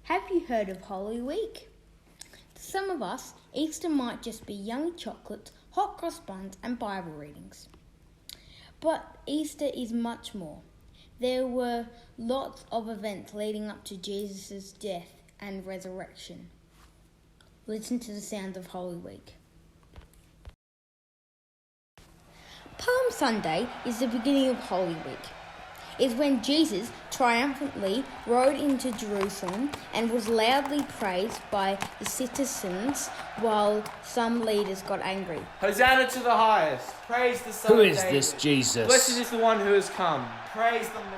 Have you heard of Holy Week? To some of us, Easter might just be yummy chocolates, hot cross buns and Bible readings. But Easter is much more. There were lots of events leading up to Jesus' death and resurrection. Listen to the sounds of Holy Week. Palm Sunday is the beginning of Holy Week. It's when Jesus triumphantly rode into Jerusalem and was loudly praised by the citizens while some leaders got angry. Hosanna to the highest. Praise the Son of David. Who is this Jesus? Blessed is the one who has come. Praise the Lord.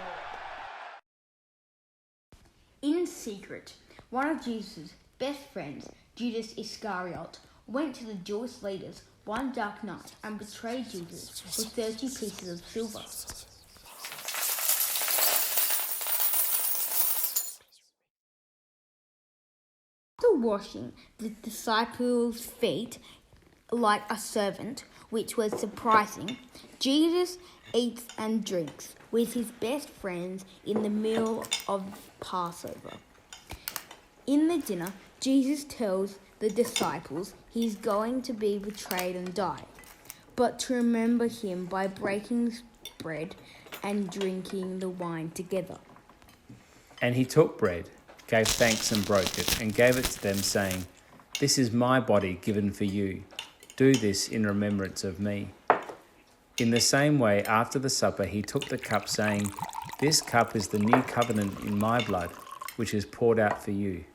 In secret, one of Jesus' best friends, Judas Iscariot, went to the Jewish leaders one dark night and betrayed Jesus for 30 pieces of silver. After washing the disciples' feet like a servant, which was surprising, Jesus eats and drinks with his best friends in the meal of Passover. In the dinner, Jesus tells the disciples he's going to be betrayed and die, but to remember him by breaking bread and drinking the wine together. And he took bread, gave thanks and broke it, and gave it to them, saying, "This is my body given for you. Do this in remembrance of me." In the same way, after the supper, he took the cup, saying, "This cup is the new covenant in my blood, which is poured out for you."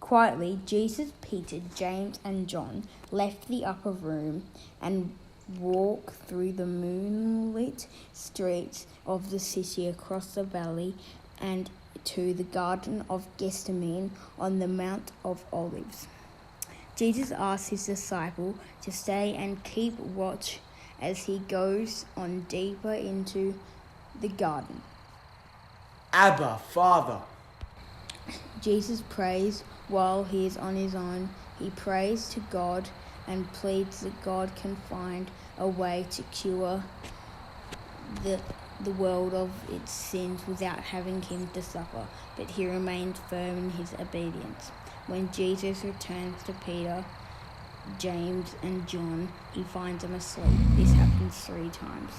Quietly, Jesus, Peter, James, and John left the upper room and walked through the moonlit streets of the city across the valley and to the Garden of Gethsemane on the Mount of Olives. Jesus asked his disciple to stay and keep watch as he goes on deeper into the garden. Abba, Father. Jesus prays while he is on his own. He prays to God and pleads that God can find a way to cure the world of its sins without having him to suffer, but he remains firm in his obedience. When Jesus returns to Peter, James, and John, he finds them asleep. This happens 3 times.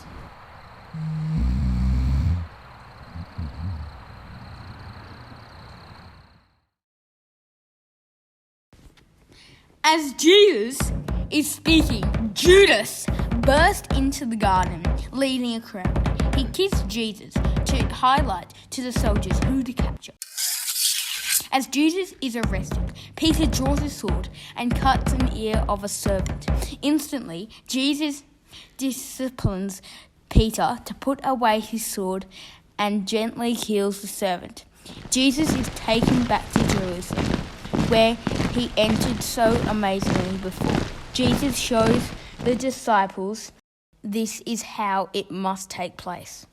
As Jesus is speaking, Judas burst into the garden, leading a crowd. He kissed Jesus to highlight to the soldiers who to capture. As Jesus is arrested, Peter draws his sword and cuts an ear of a servant. Instantly, Jesus disciplines Peter to put away his sword and gently heals the servant. Jesus is taken back to Jerusalem, where he entered so amazingly before. Jesus shows the disciples this is how it must take place.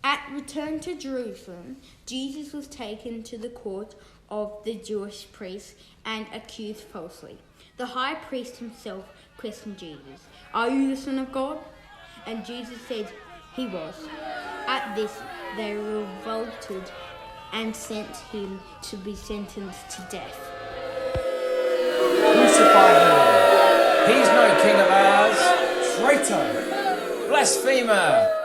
At return to Jerusalem, Jesus was taken to the court of the Jewish priests and accused falsely. The high priest himself questioned Jesus, "Are you the Son of God?" And Jesus said he was. At this, they revolted and sent him to be sentenced to death. Crucify him! He's no king of ours! Traitor! Blasphemer!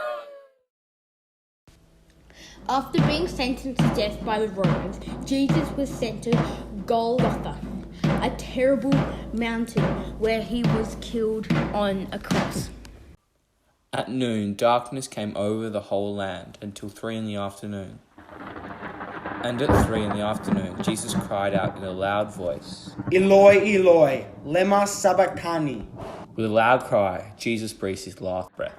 After being sentenced to death by the Romans, Jesus was sent to Golgotha, a terrible mountain where he was killed on a cross. At noon, darkness came over the whole land until 3 in the afternoon. And at 3 in the afternoon, Jesus cried out in a loud voice, "Eloi, Eloi, lema sabachthani." With a loud cry, Jesus breathed his last breath.